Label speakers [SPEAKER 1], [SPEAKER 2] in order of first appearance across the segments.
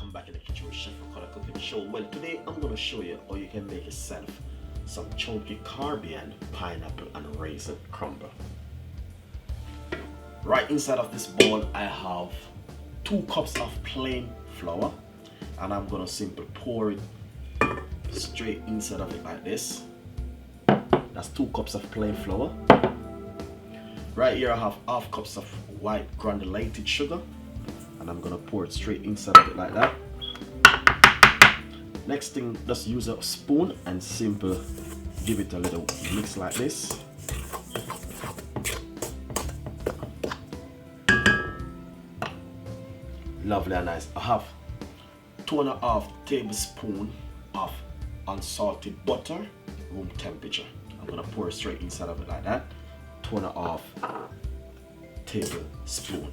[SPEAKER 1] I'm back in the kitchen with Chef Ricardo cooking show. Well, today I'm going to show you how you can make yourself some chunky Caribbean pineapple and raisin crumble. Right inside of this bowl I have 2 cups of plain flour, and I'm going to simply pour it straight inside of it like this. That's 2 cups of plain flour. Right here I have half cups of white granulated sugar, and I'm gonna pour it straight inside of it like that. Next thing, just use a spoon and simple give it a little mix like this. Lovely and nice. I have 2.5 tablespoons of unsalted butter, room temperature. I'm gonna pour it straight inside of it like that. 2.5 tablespoons.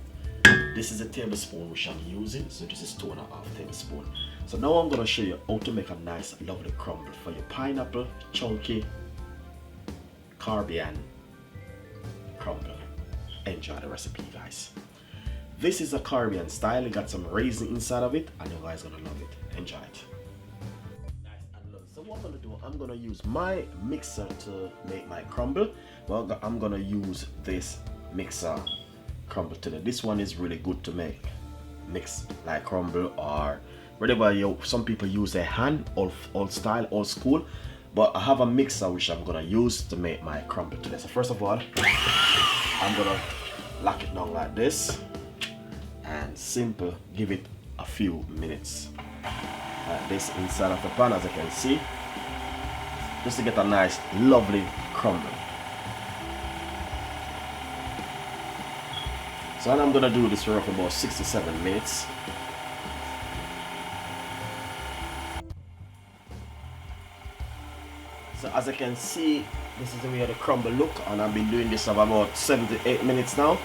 [SPEAKER 1] This is a tablespoon which I'm using, so this is 2.5 tablespoons. So now I'm gonna show you how to make a nice, lovely crumble for your pineapple chunky Caribbean crumble. Enjoy the recipe, guys. This is a Caribbean style. It got some raisin inside of it, and you guys gonna love it. Enjoy it. So what I'm gonna do, I'm gonna use my mixer to make my crumble. Well, I'm gonna use this mixer crumble today. This one is really good to make mix like crumble or whatever. Some people use their hand, old style, old school, but I have a mixer which I'm gonna use to make my crumble today. So first of all, I'm gonna lock it down like this and simple give it a few minutes like this inside of the pan, as you can see, just to get a nice lovely crumble. So I'm gonna do this for about 6 to 7 minutes. So as you can see, this is the way the crumble look, and I've been doing this for about 7 to 8 minutes now.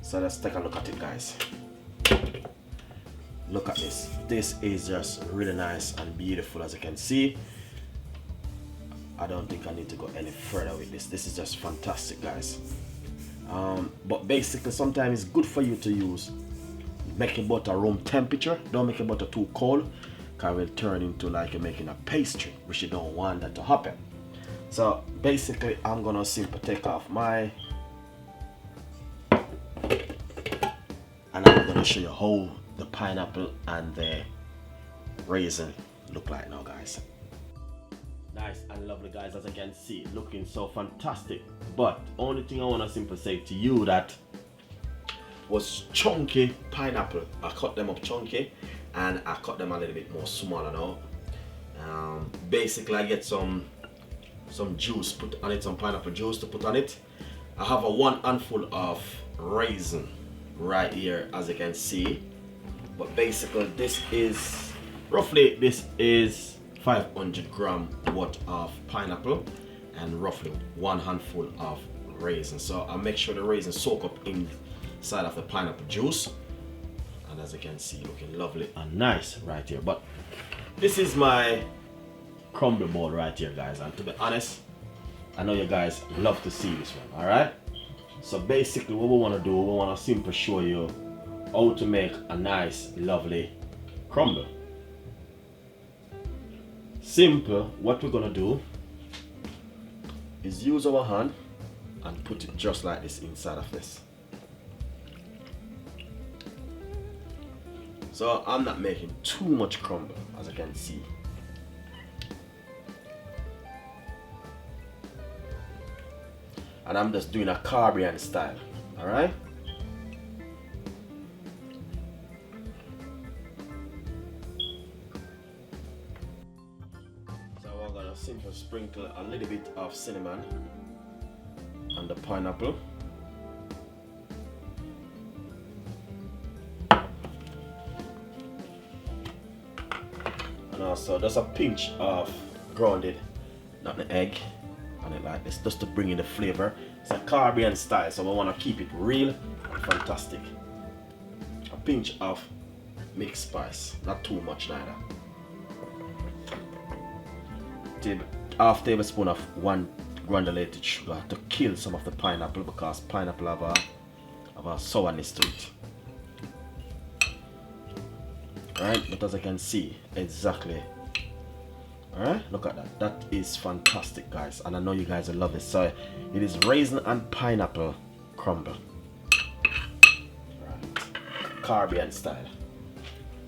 [SPEAKER 1] So let's take a look at it, guys. Look at this. This is just really nice and beautiful, as you can see. I don't think I need to go any further with this. This is just fantastic, guys. But basically, sometimes it's good for you to use make your butter room temperature. Don't make your butter too cold, because it will turn into like you're making a pastry, which you don't want that to happen. So basically, I'm gonna simply take off my, and I'm gonna show you how the pineapple and the raisin look like now, guys. Nice and lovely, guys, as I can see, looking so fantastic. But only thing I want to simply say to you that was chunky pineapple. I cut them up chunky and I cut them a little bit more smaller now. Basically, I get some juice put on it, some pineapple juice to put on it. I have a 1 handful of raisin right here, as you can see. But basically, this is roughly 500 grams worth of pineapple and roughly 1 handful of raisins. So I make sure the raisins soak up inside of the pineapple juice, and as you can see, looking lovely and nice right here. But this is my crumble bowl right here, guys, and to be honest, I know you guys love to see this one. All right, so basically what we want to do, we want to simply show you how to make a nice lovely crumble. Simple. What we're gonna do is use our hand and put it just like this inside of this. So I'm not making too much crumble, as you can see. And I'm just doing a Caribbean style. All right. Simply sprinkle a little bit of cinnamon on the pineapple. And also just a pinch of grounded nutmeg on it like this, just to bring in the flavor. It's a Caribbean style, so we want to keep it real and fantastic. A pinch of mixed spice, not too much neither. Half tablespoon of 1 granulated sugar to kill some of the pineapple, because pineapple have a sourness to it. right? But as I can see, exactly. Alright, look at that. That is fantastic, guys, and I know you guys will love it. So it is raisin and pineapple crumble, right? Caribbean style.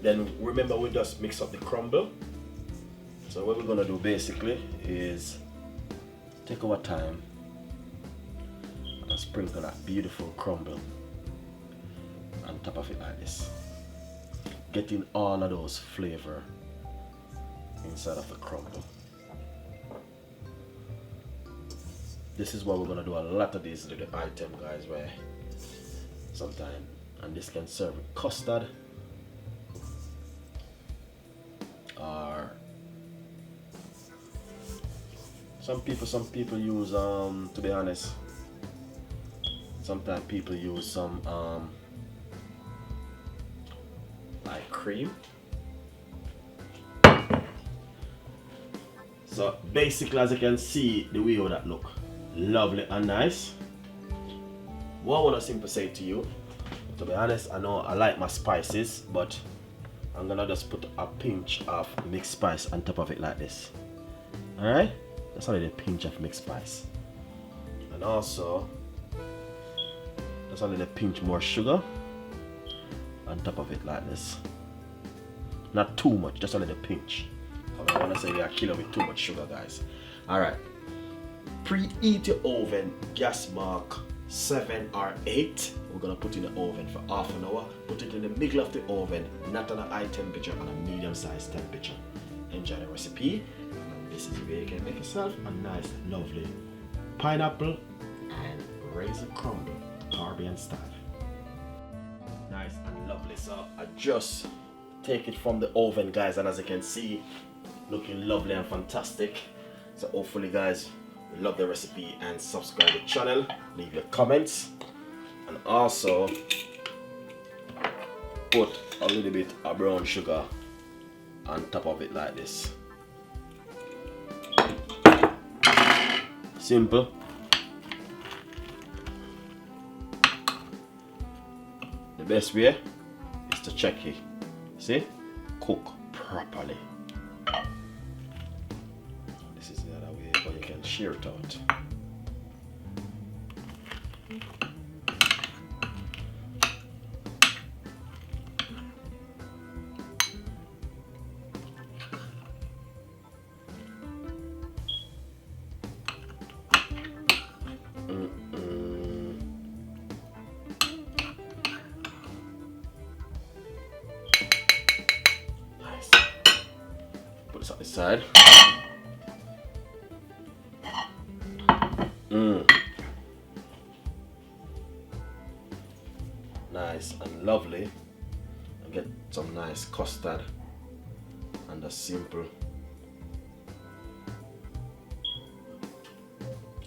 [SPEAKER 1] Then remember, we just mix up the crumble. So what we're gonna do basically is take our time and sprinkle that beautiful crumble on top of it like this, getting all of those flavor inside of the crumble. This is what we're gonna do a lot of these little items, guys, where sometimes, and this can serve with custard or some people use to be honest, sometimes people use some like cream. So basically, as you can see, the way how that look lovely and nice. What I want to simply say to you, to be honest, I know I like my spices, but I'm gonna just put a pinch of mixed spice on top of it like this. Alright, that's only a pinch of mixed spice, and also that's only a pinch more sugar on top of it like this. Not too much, just only a pinch. I don't want to say they are killing with too much sugar, guys. Alright, preheat your oven, gas mark 7 or 8. We're gonna put in the oven for half an hour. Put it in the middle of the oven, not on a high temperature, on a medium sized temperature. Enjoy the recipe. And this is where you can make yourself a nice, lovely pineapple and raisin crumble, Caribbean style. Nice and lovely. So I just take it from the oven, guys, and as you can see, looking lovely and fantastic. So hopefully, guys, you love the recipe and subscribe to the channel, leave your comments, and also put a little bit of brown sugar on top of it like this. Simple. The best way is to check it. See? Cook properly. This is the other way, but you can shear it out. Nice. Put this on this side. Nice and lovely. And get some nice custard and a simple.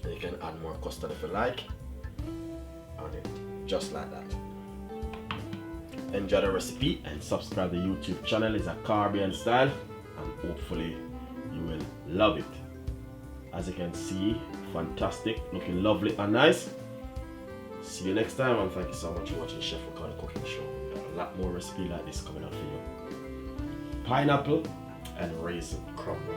[SPEAKER 1] And you can add more custard if you like on it, just like that. Enjoy the recipe and subscribe to the YouTube channel. It's a Caribbean style, and hopefully you will love it. As you can see, fantastic, looking lovely and nice. See you next time, and thank you so much for watching Chef Ricardo Cooking Show. We have a lot more recipes like this coming up for you. Pineapple and raisin crumble.